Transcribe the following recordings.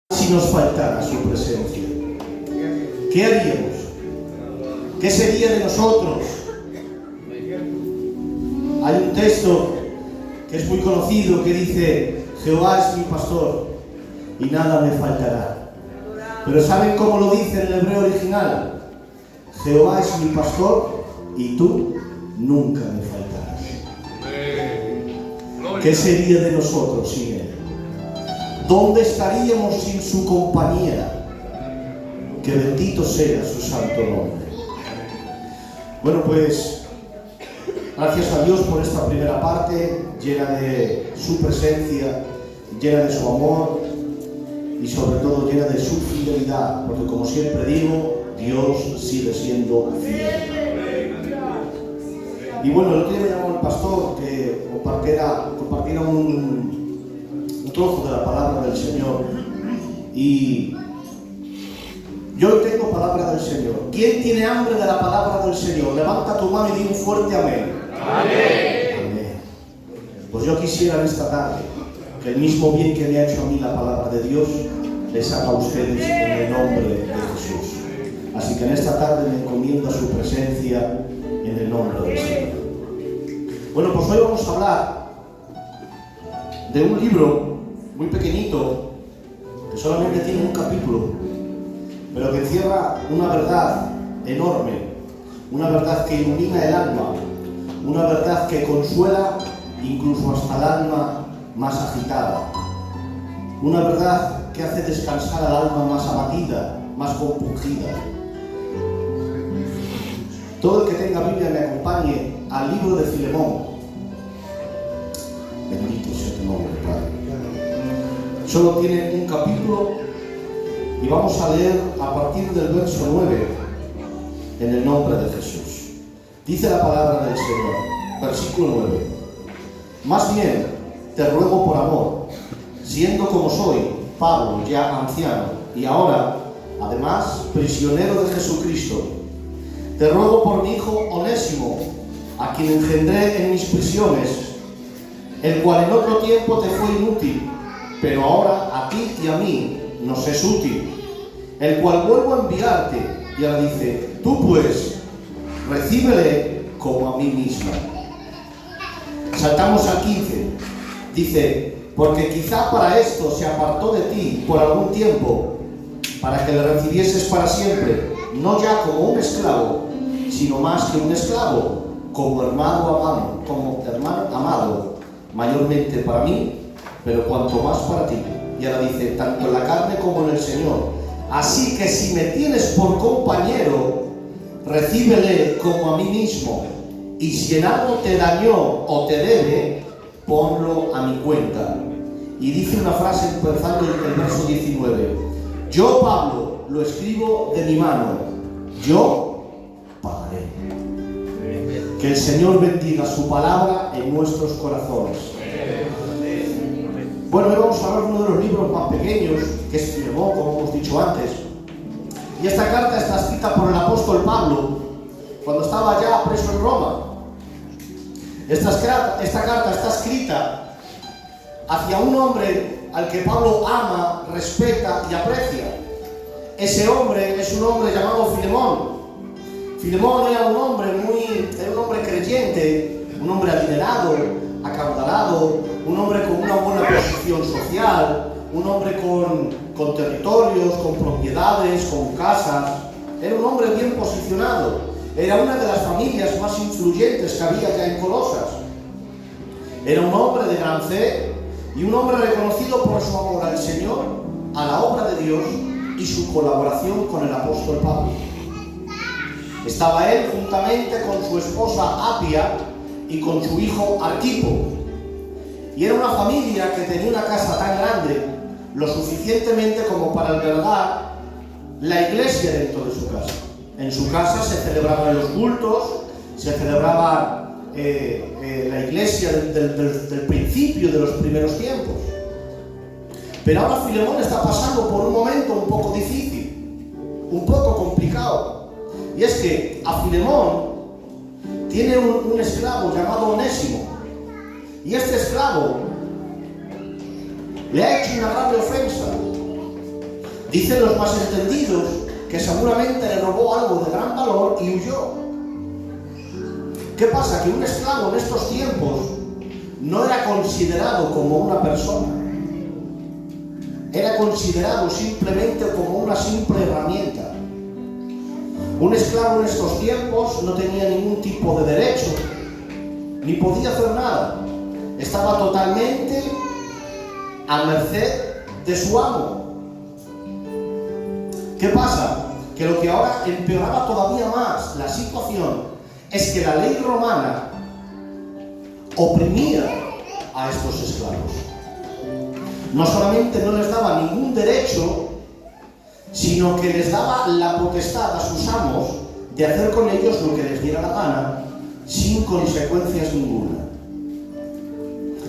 si nos faltara su presencia? ¿Qué haríamos? ¿Qué sería de nosotros? Hay un texto que es muy conocido que dice: Jehová es mi pastor y nada me faltará. Pero ¿saben cómo lo dice en el hebreo original? Jehová es mi pastor y tú nunca me faltarás. ¿Qué sería de nosotros sin Él? ¿Dónde estaríamos sin su compañía? Que bendito sea su santo nombre. Bueno, pues gracias a Dios por esta primera parte, llena de su presencia, llena de su amor y sobre todo llena de su fidelidad, porque como siempre digo, Dios sigue siendo fiel. Y bueno, el otro día me llamó el pastor que compartiera un trozo de la palabra del Señor, y yo tengo palabra del Señor. ¿Quién tiene hambre de la palabra del Señor? Levanta tu mano y di un fuerte amén. Amén. Amén. Pues yo quisiera en esta tarde que el mismo bien que me ha hecho a mí la palabra de Dios les haga a ustedes en el nombre de Jesús. Así que en esta tarde me encomiendo a su presencia en el nombre del Señor. Bueno, pues hoy vamos a hablar de un libro muy pequeñito que solamente tiene un capítulo, pero que encierra una verdad enorme, una verdad que ilumina el alma, una verdad que consuela incluso hasta el alma más agitada, una verdad que hace descansar al alma más abatida, más compungida. Todo el que tenga Biblia me acompañe al libro de Filemón. Bendito sea tu nombre, Padre. Solo tiene un capítulo y vamos a leer a partir del verso 9 en el nombre de Jesús. Dice la palabra del Señor, versículo 9: Más bien te ruego por amor, siendo como soy, Pablo, ya anciano, y ahora, además, prisionero de Jesucristo, te ruego por mi hijo Onésimo, a quien engendré en mis prisiones, el cual en otro tiempo te fue inútil, pero ahora a ti y a mí nos es útil, el cual vuelvo a enviarte. Y ahora dice: tú pues, recíbele como a mí misma. Saltamos al 15. Dice: porque quizá para esto se apartó de ti por algún tiempo, para que le recibieses para siempre, no ya como un esclavo, sino más que un esclavo, como hermano amado, mayormente para mí, pero cuanto más para ti. Y ahora dice: tanto en la carne como en el Señor. Así que si me tienes por compañero, recíbele como a mí mismo. Y si en algo te dañó o te debe, ponlo a mi cuenta. Y dice una frase empezando en el verso 19: yo, Pablo, lo escribo de mi mano, yo pagaré. Que el Señor bendiga su palabra en nuestros corazones. Bueno, hoy vamos a hablar de uno de los libros más pequeños, que es Filemón, como hemos dicho antes. Y esta carta está escrita por el apóstol Pablo cuando estaba ya preso en Roma. Esta carta está escrita hacia un hombre al que Pablo ama, respeta y aprecia. Ese hombre es un hombre llamado Filemón. Filemón era un hombre creyente, un hombre adinerado, acaudalado, un hombre con una buena posición social, un hombre con territorios, con propiedades, con casas. Era un hombre bien posicionado. Era una de las familias más influyentes que había ya en Colosas. Era un hombre de gran fe y un hombre reconocido por su amor al Señor, a la obra de Dios y su colaboración con el apóstol Pablo. Estaba él juntamente con su esposa Apia y con su hijo Arquipo. Y era una familia que tenía una casa tan grande, lo suficientemente como para albergar la iglesia dentro de su casa. En su casa se celebraban los cultos, se celebraba la iglesia del principio de los primeros tiempos. Pero ahora Filemón está pasando por un momento un poco difícil, un poco complicado. Y es que a Filemón tiene un esclavo llamado Onésimo. Y este esclavo le ha hecho una grave ofensa. Dicen los más entendidos que seguramente le robó algo de gran valor y huyó. ¿Qué pasa? Que un esclavo en estos tiempos no era considerado como una persona. Era considerado simplemente como una simple herramienta. Un esclavo en estos tiempos no tenía ningún tipo de derecho, ni podía hacer nada. Estaba totalmente a merced de su amo. ¿Qué pasa? Que lo que ahora empeoraba todavía más la situación es que la ley romana oprimía a estos esclavos. No solamente no les daba ningún derecho, sino que les daba la potestad a sus amos de hacer con ellos lo que les diera la gana, sin consecuencias ninguna.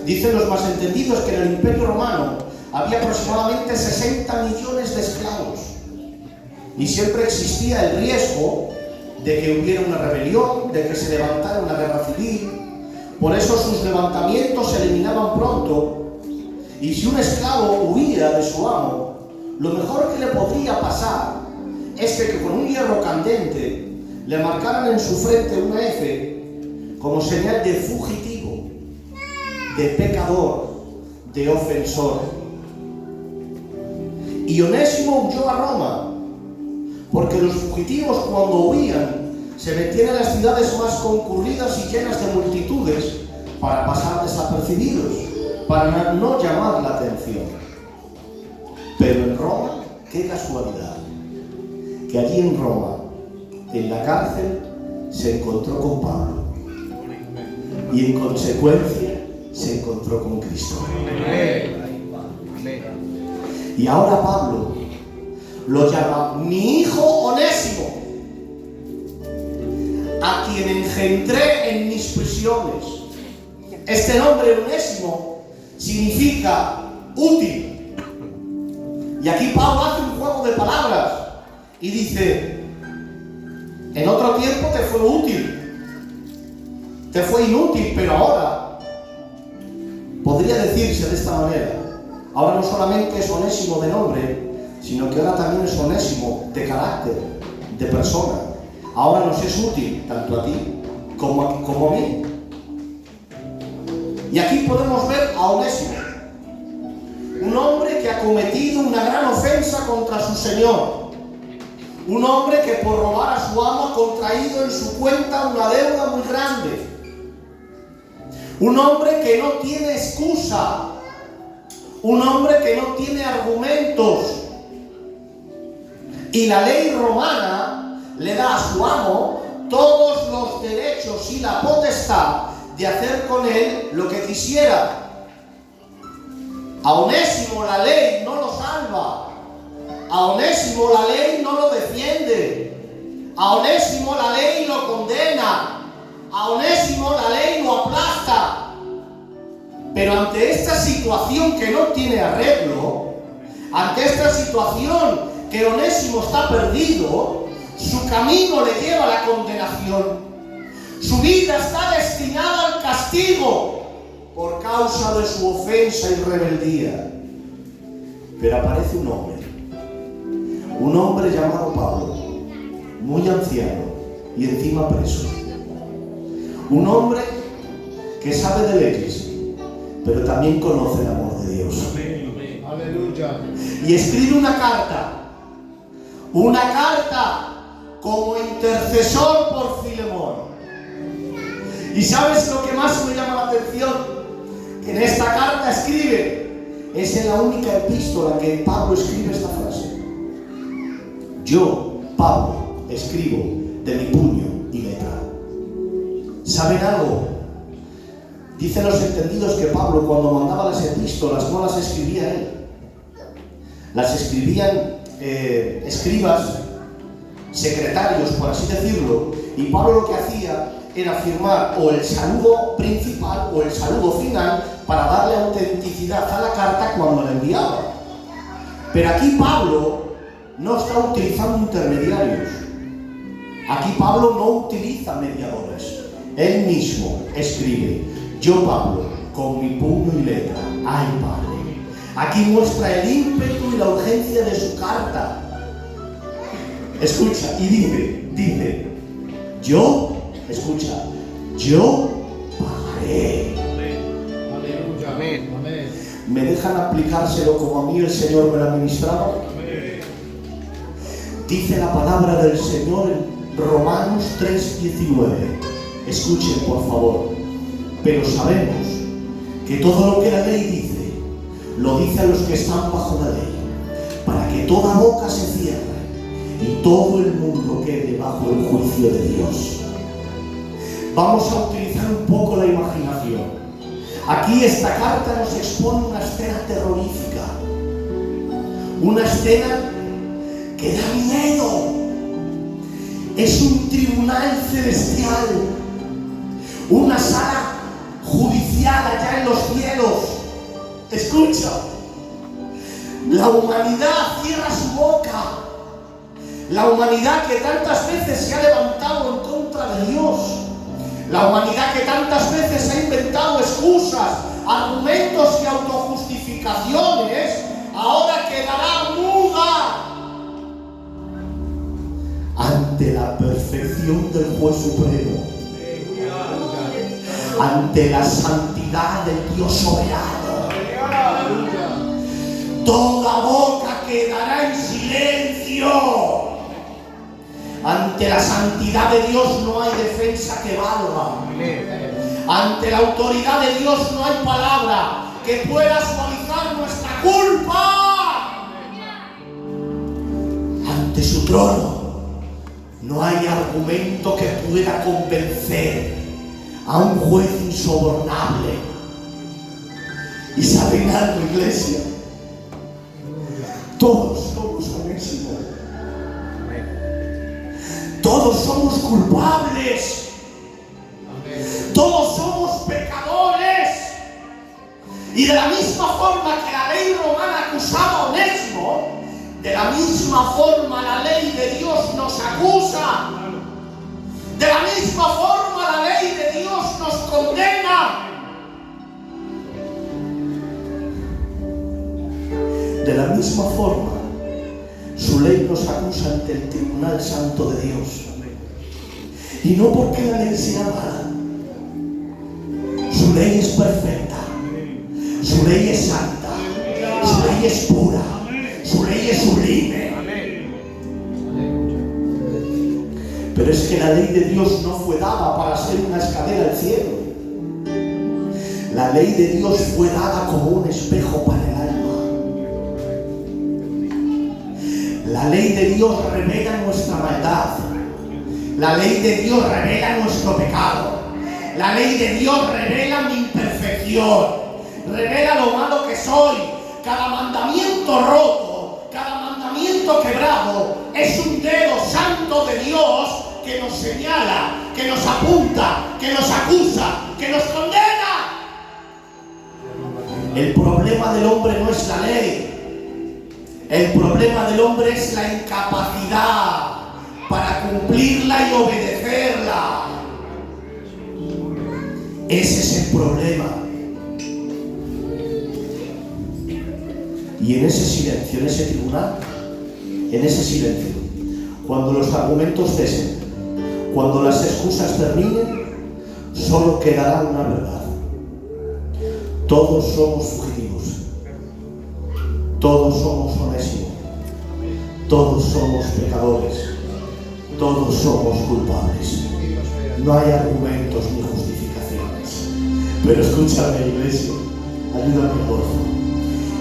Dicen los más entendidos que en el Imperio Romano había aproximadamente 60 millones de esclavos y siempre existía el riesgo de que hubiera una rebelión, de que se levantara una guerra civil. Por eso sus levantamientos se eliminaban pronto, y si un esclavo huía de su amo, lo mejor que le podría pasar es que con un hierro candente le marcaran en su frente una F como señal de fugitivo, de pecador, de ofensor. Y Onésimo huyó a Roma, porque los fugitivos cuando huían se metían en las ciudades más concurridas y llenas de multitudes para pasar desapercibidos, para no llamar la atención. Pero en Roma, qué casualidad, que allí en Roma, en la cárcel, se encontró con Pablo y en consecuencia se encontró con Cristo. Y ahora Pablo lo llama mi hijo Onésimo, a quien engendré en mis prisiones. Este nombre Onésimo significa útil. Y aquí Pablo hace un juego de palabras y dice: en otro tiempo te fue útil, te fue inútil, pero ahora podría decirse de esta manera. Ahora no solamente es Onésimo de nombre, sino que ahora también es Onésimo de carácter, de persona. Ahora nos es útil tanto a ti como a mí. Y aquí podemos ver a Onésimo, un hombre que ha cometido una gran ofensa contra su Señor, un hombre que por robar a su amo ha contraído en su cuenta una deuda muy grande, un hombre que no tiene excusa, un hombre que no tiene argumentos. Y la ley romana le da a su amo todos los derechos y la potestad de hacer con él lo que quisiera. A Onésimo la ley no lo salva, a Onésimo la ley no lo defiende, a Onésimo la ley lo condena, a Onésimo la ley lo aplasta. Pero ante esta situación que no tiene arreglo, ante esta situación que Onésimo está perdido, su camino le lleva a la condenación. Su vida está destinada al castigo por causa de su ofensa y rebeldía. Pero aparece un hombre llamado Pablo, muy anciano y encima preso. Un hombre que sabe de leyes, pero también conoce el amor de Dios. Aleluya. Y escribe una carta como intercesor por Filemón. ¿Y sabes lo que más me llama la atención? Que en esta carta escribe, es en la única epístola que Pablo escribe esta frase: yo, Pablo, escribo de mi puño y letra. ¿Saben algo? Dicen los entendidos que Pablo, cuando mandaba las epístolas, no las escribía él. Las escribían escribas, secretarios, por así decirlo, y Pablo lo que hacía era firmar o el saludo principal o el saludo final para darle autenticidad a la carta cuando la enviaba. Pero aquí Pablo no está utilizando intermediarios. Aquí Pablo no utiliza mediadores. Él mismo escribe: yo, Pablo, con mi puño y letra. Ay, Padre, Aquí muestra el ímpetu y la urgencia de su carta. Escucha, y dice, yo pagaré. Aleluya. Amén. Amén. ¿Me dejan aplicárselo como a mí el Señor me lo administraba? Dice la palabra del Señor en Romanos 3:19. Escuchen, por favor. Pero sabemos que todo lo que la ley dice, lo dice a los que están bajo la ley, para que toda boca se cierre y todo el mundo quede bajo el juicio de Dios. Vamos a utilizar un poco la imaginación. Aquí esta carta nos expone una escena terrorífica, una escena que da miedo. Es un tribunal celestial, una sala judicial allá en los cielos. Escucha, la humanidad cierra su boca, la humanidad que tantas veces se ha levantado en contra de Dios, la humanidad que tantas veces ha inventado excusas, argumentos y autojustificaciones, ahora quedará muda ante la perfección del juez supremo, ante la santidad del Dios soberano. Toda boca quedará en silencio. Ante la santidad de Dios no hay defensa que valga. Ante la autoridad de Dios no hay palabra que pueda suavizar nuestra culpa. Ante su trono no hay argumento que pueda convencer a un juez insobornable. ¿Y saben algo, iglesia? Todos somos Onésimo. Todos somos culpables. Todos somos pecadores. Y de la misma forma que la ley romana acusaba a Onésimo, de la misma forma la ley de Dios nos acusa. De la misma forma la ley de Dios nos condena. De la misma forma su ley nos acusa ante el Tribunal Santo de Dios. Y no porque la ley sea mala. Su ley es perfecta. Su ley es santa. Su ley es pura. Su ley es sublime. Pero es que la ley de Dios no fue dada para ser una escalera al cielo. La ley de Dios fue dada como un espejo para el alma. La ley de Dios revela nuestra maldad. La ley de Dios revela nuestro pecado. La ley de Dios revela mi imperfección. Revela lo malo que soy. Cada mandamiento roto, cada mandamiento quebrado es un dedo santo de Dios que nos señala, que nos apunta, que nos acusa, que nos condena. El problema del hombre no es la ley. El problema del hombre es la incapacidad para cumplirla y obedecerla. Ese es el problema. Y en ese silencio, en ese tribunal, en ese silencio, cuando los argumentos cesen, cuando las excusas terminen, solo quedará una verdad. Todos somos fugitivos. Todos somos Onésimo. Todos somos pecadores. Todos somos culpables. No hay argumentos ni justificaciones. Pero escúchame, iglesia, ayúdame por favor.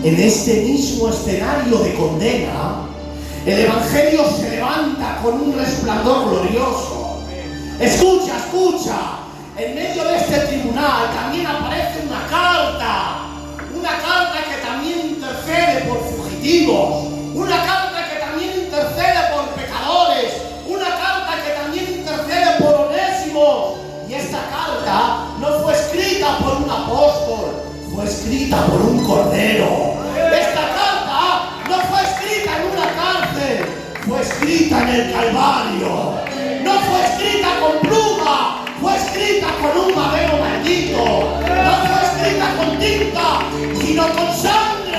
En este mismo escenario de condena, el Evangelio se levanta con un resplandor glorioso. Escucha, escucha. En medio de este tribunal también aparece una carta que también intercede por fugitivos, una carta que también intercede por pecadores, una carta que también intercede por Onésimo. Y esta carta no fue escrita por un apóstol, fue escrita por un cordero. Esta carta no fue escrita en una cárcel, fue escrita en el Calvario. No fue escrita con pluma, fue escrita con un madero maldito. No fue escrita con tinta, sino con sangre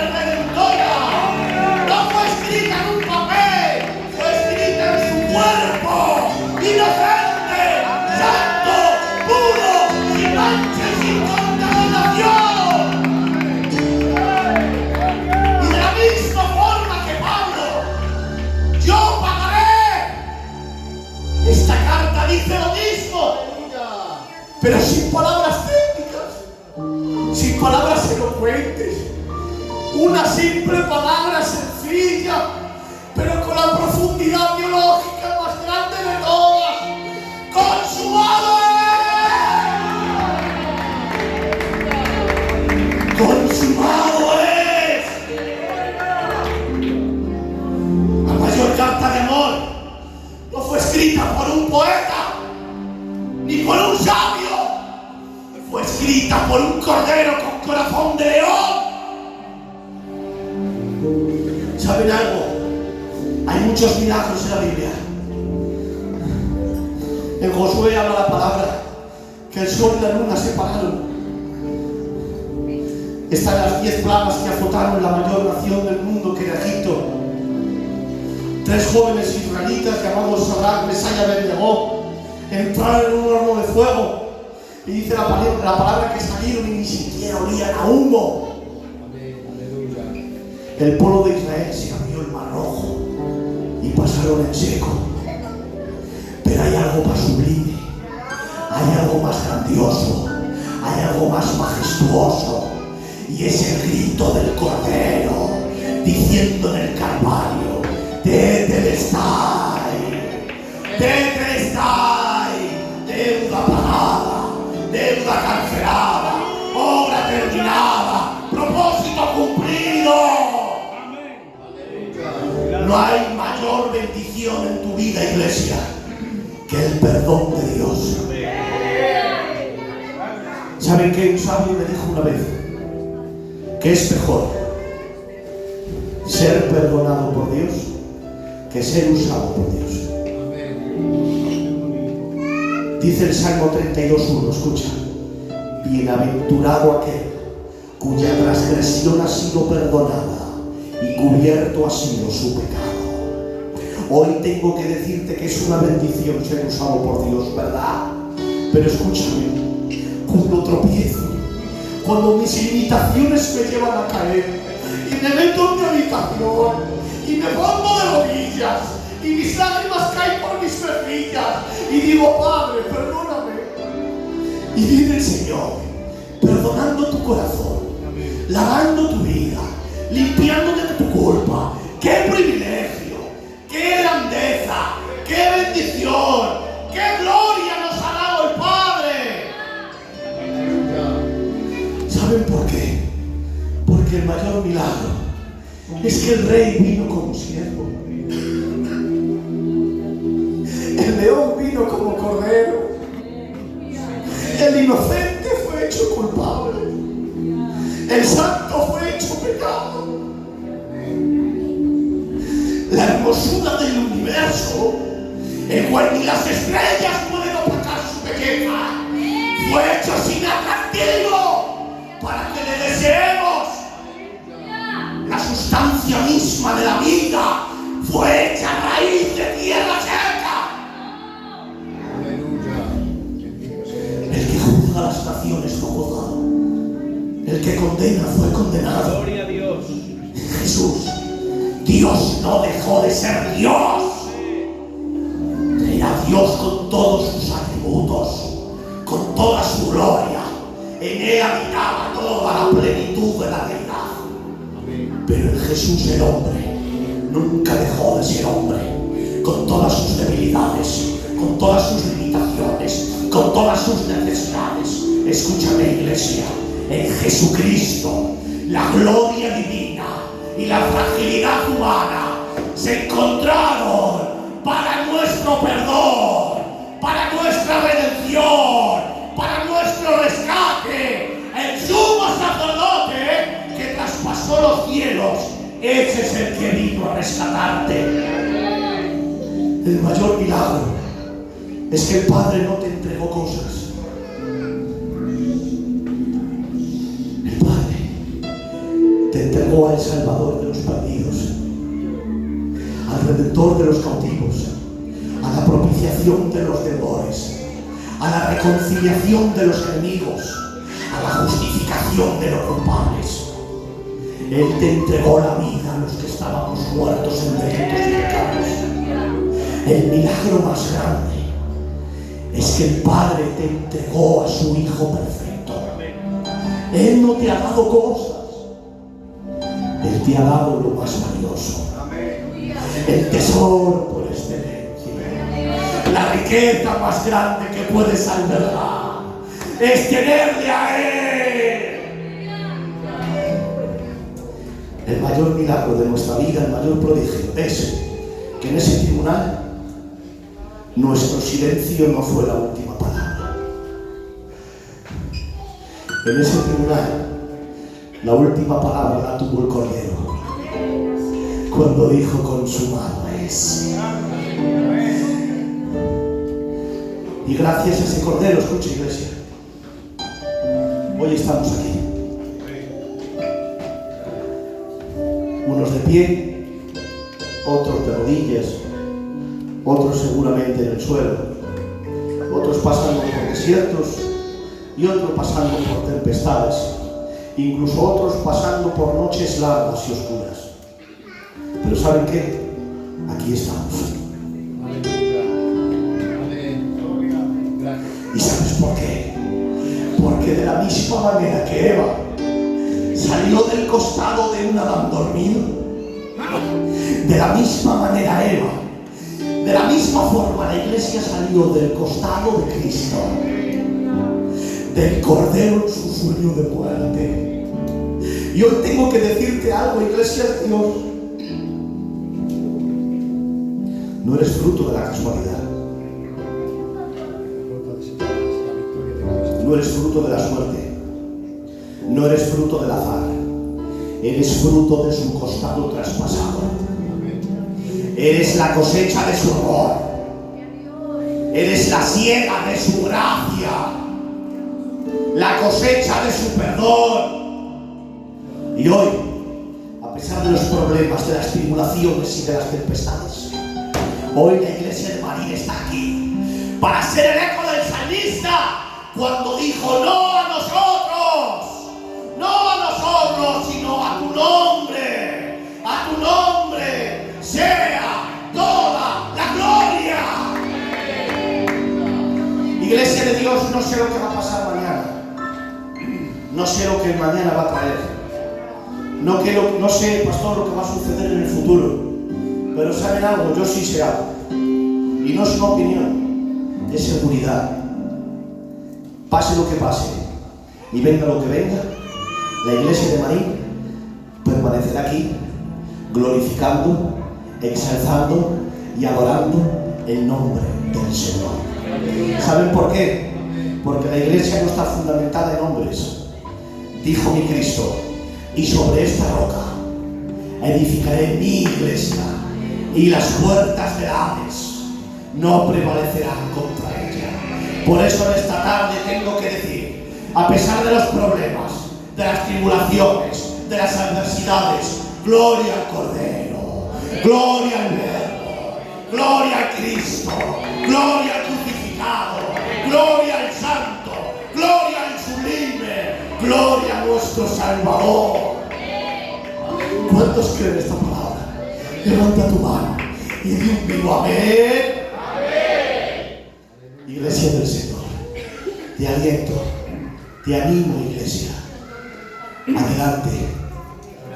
multiplicas por un cordero con corazón de león. ¿Saben algo? Hay muchos milagros en la Biblia. En Josué habla la palabra que el sol y la luna se pararon. Están las 10 plagas que azotaron la mayor nación del mundo, que era Egipto. 3 jóvenes israelitas llamados Sadrach, Mesach y Abednego entraron en un horno de fuego. Y dice la palabra que salieron y ni siquiera olían a humo. El pueblo de Israel se abrió el mar rojo y pasaron en seco. Pero hay algo más sublime, hay algo más grandioso, hay algo más majestuoso, y es el grito del Cordero diciendo en el Calvario: Tetelestai, Tetelestai, deuda pagada, deuda cancelada, obra terminada, propósito cumplido. No hay mayor bendición en tu vida, iglesia, que el perdón de Dios. ¿Saben qué? Un sabio me dijo una vez que es mejor ser perdonado por Dios que ser usado por Dios. Dice el Salmo 32:1, escucha: bienaventurado aquel cuya transgresión ha sido perdonada y cubierto ha sido su pecado. Hoy tengo que decirte que es una bendición ser usado por Dios, ¿verdad? Pero escúchame, cuando tropiezo, cuando mis limitaciones me llevan a caer, y me meto en mi habitación, y me pongo de rodillas, y mis lágrimas caen por mis mejillas, y digo: Padre, perdóname. Y viene el Señor, perdonando tu corazón, lavando tu vida, limpiándote de tu culpa. ¡Qué privilegio! ¡Qué grandeza! ¡Qué bendición! ¡Qué gloria nos ha dado el Padre! ¿Saben por qué? Porque el mayor milagro es que el Rey vino como siervo. El león vino como cordero. El inocente fue hecho culpable. El santo fue hecho pecado. La hermosura del universo, el cual ni las estrellas pueden opacar su belleza, fue hecho sin atractivo para que le deseemos. La sustancia misma de la vida fue hecha raíz de tierra seca. El que juzga a las naciones fue juzgado. El que condena fue condenado. Gloria a Dios. Jesús, Dios no dejó de ser Dios. Era Dios con todos sus atributos, con toda su gloria. En Él habitaba toda la plenitud de la deidad. Pero en Jesús el hombre nunca dejó de ser hombre, con todas sus debilidades, con todas sus limitaciones, con todas sus necesidades. Escúchame, iglesia, en Jesucristo la gloria divina y la fragilidad humana se encontraron para nuestro perdón, para nuestra redención, para nuestro rescate. El sumo sacerdote que traspasó los cielos, ese es el que vino a rescatarte. El mayor milagro es que el Padre no te entregó cosas. El Padre te entregó al Salvador de los perdidos, al Redentor de los cautivos, a la propiciación de los deudores, a la reconciliación de los enemigos, a la justificación de los culpables. Él te entregó la vida a los que estábamos muertos en delitos y pecados. El milagro más grande es que el Padre te entregó a su Hijo perfecto. Él no te ha dado cosas, Él te ha dado lo más valioso, el tesoro por excelencia, la riqueza más grande que puedes albergar es tenerle a Él. El mayor milagro de nuestra vida, el mayor prodigio, es que en ese tribunal nuestro silencio no fue la última palabra. En ese tribunal, la última palabra la tuvo el Cordero, cuando dijo: consumado es. Y gracias a ese Cordero, escucha, iglesia, hoy estamos aquí. Unos de pie, otros de rodillas, otros seguramente en el suelo, otros pasando por desiertos y otros pasando por tempestades, incluso otros pasando por noches largas y oscuras. Pero ¿saben qué? Aquí estamos. ¿Y sabes por qué? Porque de la misma manera que Eva salió del costado de un Adán dormido, de la misma manera Eva, de la misma forma la iglesia salió del costado de Cristo, del Cordero en su sueño de muerte. Y hoy tengo que decirte algo, iglesia de Dios. No eres fruto de la casualidad. No eres fruto de la suerte. No eres fruto del azar. Eres fruto de su costado traspasado. Eres la cosecha de su amor. Eres la siega de su gracia. La cosecha de su perdón. Y hoy, a pesar de los problemas, de las tribulaciones y de las tempestades, hoy la iglesia de María está aquí para ser el eco del salmista cuando dijo: no a nosotros, no a nosotros, sino a tu nombre sea toda la gloria. Iglesia de Dios, no sé lo que va a pasar mañana, no sé lo que mañana va a traer, no sé, pastor, lo que va a suceder en el futuro, pero ¿saben algo? Yo sí sé algo, y no es una opinión, es seguridad. Pase lo que pase y venga lo que venga, la iglesia de Marín permanecerá aquí glorificando, exaltando y adorando el nombre del Señor. ¿Saben por qué? Porque la iglesia no está fundamentada en hombres. Dijo mi Cristo: y sobre esta roca edificaré mi iglesia, y las puertas del Hades no prevalecerán contra ella. Por eso en esta tarde tengo que decir, a pesar de los problemas, de las tribulaciones, de las adversidades, gloria al Cordero, gloria al Verbo, gloria al Cristo, gloria al crucificado, gloria al Santo, gloria al sublime, gloria a nuestro Salvador. ¿Cuántos creen esta palabra? Levanta tu mano y di un vivo amén. Iglesia del Señor, te aliento, te animo, iglesia, adelante,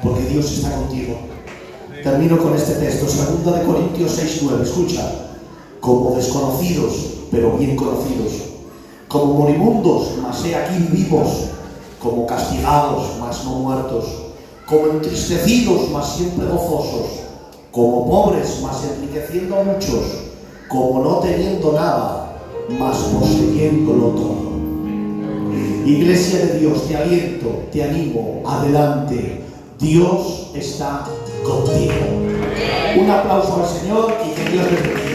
porque Dios está contigo. Termino con este texto, 2 Corintios 6:9, escucha: como desconocidos, pero bien conocidos, como moribundos, mas he aquí vivos, como castigados, mas no muertos, como entristecidos, mas siempre gozosos, como pobres, mas enriqueciendo a muchos, como no teniendo nada, mas poseyéndolo todo. Iglesia de Dios, te aliento, te animo, adelante, Dios está contigo. Un aplauso al Señor y que Dios les bendiga.